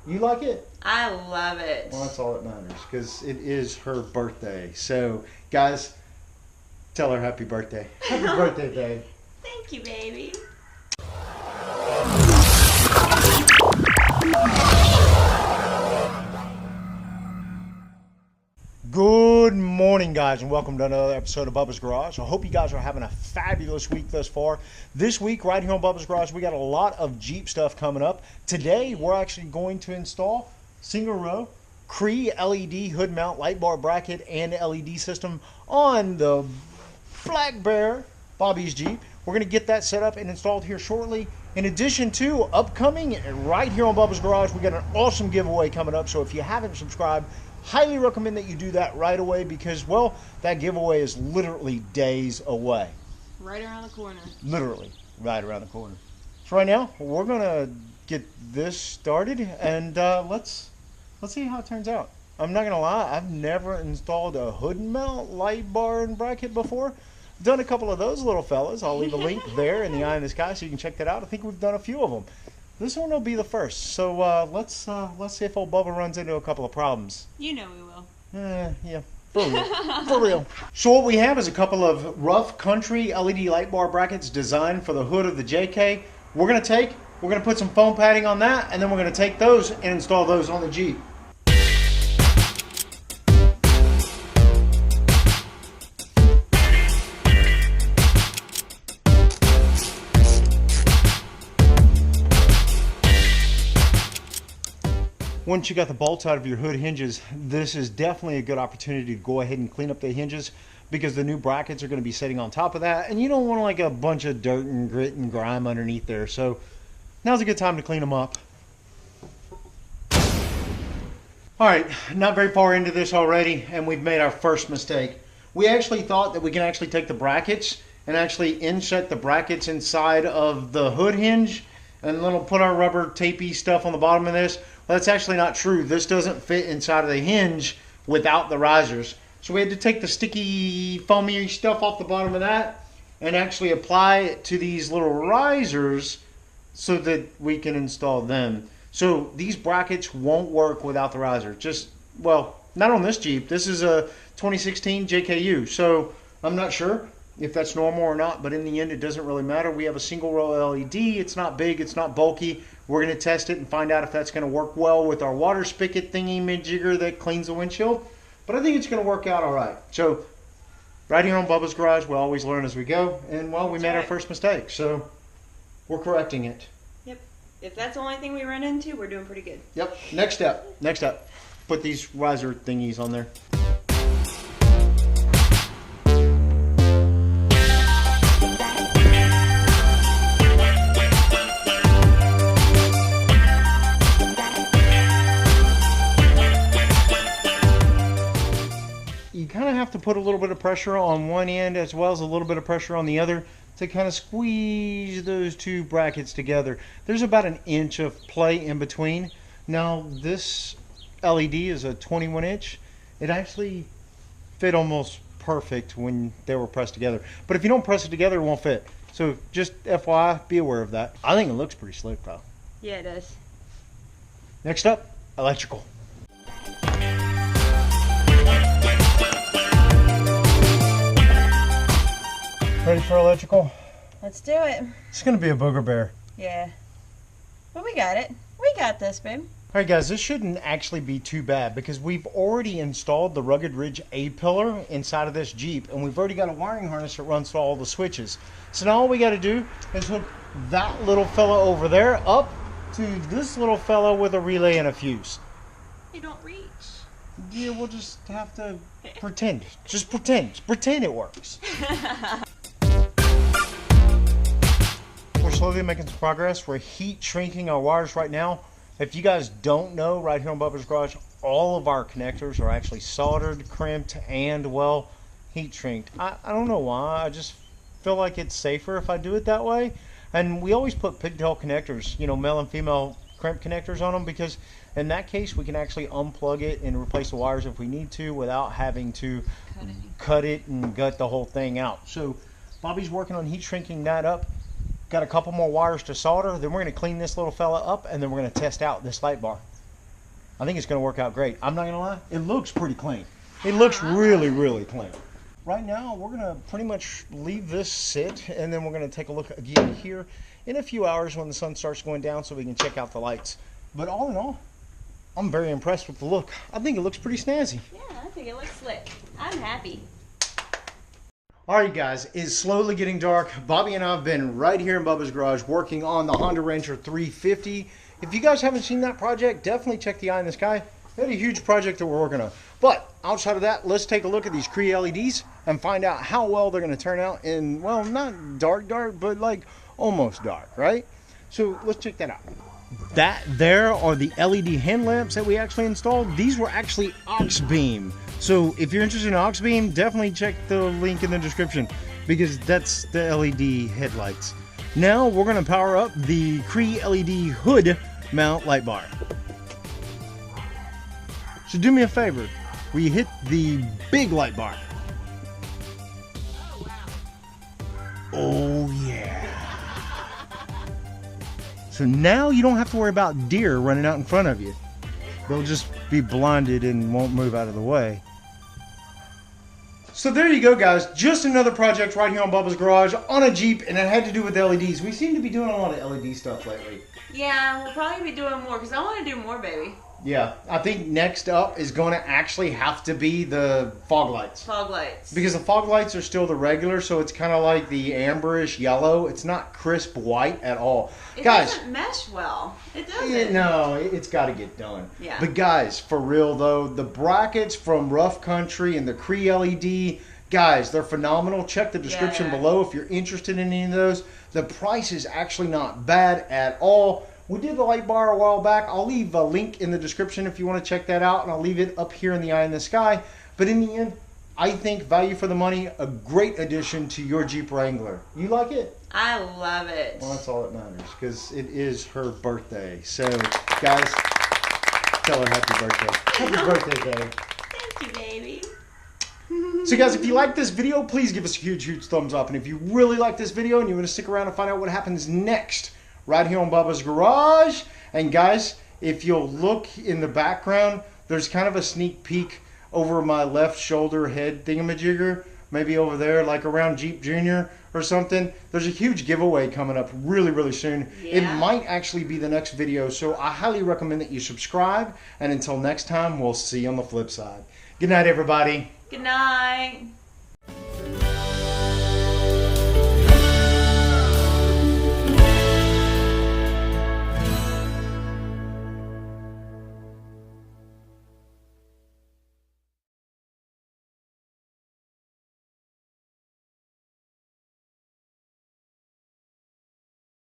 You like it? I love it. Well, that's all that matters because it is her birthday. So, guys, tell her happy birthday. Happy birthday, babe. Thank you, baby. Good morning, guys, and welcome to another episode of Bubba's Garage. I hope you guys are having a fabulous week thus far. This week, right here on Bubba's Garage, we got a lot of Jeep stuff coming up. Today, we're actually going to install single row Cree LED hood mount light bar bracket and LED system on the Black Bear Bobbies Jeep. We're going to get that set up and installed here shortly. In addition to upcoming right here on Bubba's Garage, we got an awesome giveaway coming up. So if you haven't subscribed, highly recommend that you do that right away because, well, that giveaway is literally days away. Right around the corner. Literally right around the corner. So right now, we're going to get this started and let's see how it turns out. I'm not going to lie, I've never installed a hood mount light bar and bracket before. Done a couple of those little fellas. I'll leave a link there in the eye in the sky so you can check that out. I think we've done a few of them. This one will be the first. So let's see if old Bubba runs into a couple of problems. You know we will. Yeah, for real. For real. So what we have is a couple of rough country LED light bar brackets designed for the hood of the JK. We're going to put some foam padding on that, and then we're going to take those and install those on the Jeep. Once you got the bolts out of your hood hinges, this is definitely a good opportunity to go ahead and clean up the hinges because the new brackets are going to be sitting on top of that, and you don't want like a bunch of dirt and grit and grime underneath there. So now's a good time to clean them up. All right, not very far into this already, and we've made our first mistake. We actually thought that we can actually take the brackets and actually inset the brackets inside of the hood hinge and then we'll put our rubber tapey stuff on the bottom of this. Well, that's actually not true. This doesn't fit inside of the hinge without the risers. So we had to take the sticky foamy stuff off the bottom of that and actually apply it to these little risers so that we can install them. So these brackets won't work without the riser. Just, well, not on this Jeep. This is a 2016 JKU. So I'm not sure if that's normal or not, but in the end it doesn't really matter. We have a single row LED. It's not big, it's not bulky. We're going to test it and find out if that's going to work well with our water spigot thingy mid-jigger that cleans the windshield. But I think it's going to work out all right. So right here on Bubba's Garage, we always learn as we go. And well, we made our first mistake, so we're correcting it. Yep. If that's the only thing we run into, we're doing pretty good. Yep. Next step. Put these riser thingies on there. Have to put a little bit of pressure on one end as well as a little bit of pressure on the other to kind of squeeze those two brackets together. There's about an inch of play in between. Now this LED is a 21 inch. It actually fit almost perfect when they were pressed together. But if you don't press it together, it won't fit. So just FYI, be aware of that. I think it looks pretty slick though. Yeah, it does. Next up, electrical. Ready for electrical? Let's do it. It's going to be a booger bear. Yeah. But we got it. We got this, babe. Alright guys, this shouldn't actually be too bad because we've already installed the Rugged Ridge A-pillar inside of this Jeep and we've already got a wiring harness that runs to all the switches. So now all we got to do is hook that little fella over there up to this little fella with a relay and a fuse. You don't reach. Yeah, we'll just have to pretend. Just pretend. Just pretend it works. We're slowly making some progress. We're heat shrinking our wires right now. If you guys don't know, right here on Bubba's Garage, all of our connectors are actually soldered, crimped, and, well, heat shrinked. I don't know why. I just feel like it's safer if I do it that way. And we always put pigtail connectors, you know, male and female crimp connectors on them because in that case we can actually unplug it and replace the wires if we need to without having to cut it and gut the whole thing out. So Bobby's working on heat shrinking that up. Got a couple more wires to solder, then we're going to clean this little fella up and then we're going to test out this light bar. I think it's going to work out great. I'm not going to lie, it looks pretty clean. It looks really, really clean. Right now, we're going to pretty much leave this sit, and then we're going to take a look again here in a few hours when the sun starts going down so we can check out the lights. But all in all, I'm very impressed with the look. I think it looks pretty snazzy. Yeah, I think it looks slick. I'm happy. Alright guys, it's slowly getting dark. Bobby and I have been right here in Bubba's garage working on the Honda Ranger 350. If you guys haven't seen that project, definitely check the Eye in the Sky. We had a huge project that we're working on. But outside of that, let's take a look at these Cree LEDs and find out how well they're going to turn out in, well, not dark, but like almost dark, right? So let's check that out. That there are the LED headlamps that we actually installed. These were actually Auxbeam. So if you're interested in Auxbeam, definitely check the link in the description because that's the LED headlights. Now we're going to power up the Cree LED hood mount light bar. So do me a favor, will you hit the big light bar? Oh yeah. So now you don't have to worry about deer running out in front of you. They'll just be blinded and won't move out of the way. So there you go guys, just another project right here on Bubba's Garage on a Jeep, and it had to do with LEDs. We seem to be doing a lot of LED stuff lately. Yeah, we'll probably be doing more because I want to do more, baby. Yeah, I think next up is going to actually have to be the fog lights. Fog lights. Because the fog lights are still the regular, so it's kind of like the amberish yellow. It's not crisp white at all. It guys, doesn't mesh well. It doesn't. Yeah, no, it's got to get done. Yeah. But guys, for real though, the brackets from Rough Country and the Cree LED, guys, they're phenomenal. Check the description below if you're interested in any of those. The price is actually not bad at all. We did the light bar a while back. I'll leave a link in the description if you want to check that out, and I'll leave it up here in the Eye in the Sky. But in the end, I think value for the money, a great addition to your Jeep Wrangler. You like it? I love it. Well, that's all that matters, because it is her birthday. So, guys, tell her happy birthday. Happy birthday, babe. Thank you, baby. So guys, if you like this video, please give us a huge, huge thumbs up. And if you really like this video and you want to stick around and find out what happens next, right here on Bubba's Garage. And guys, if you'll look in the background, there's kind of a sneak peek over my left shoulder head thingamajigger, maybe over there, like around Jeep Junior or something. There's a huge giveaway coming up really, really soon. Yeah. It might actually be the next video, so I highly recommend that you subscribe. And until next time, we'll see you on the flip side. Good night, everybody. Good night.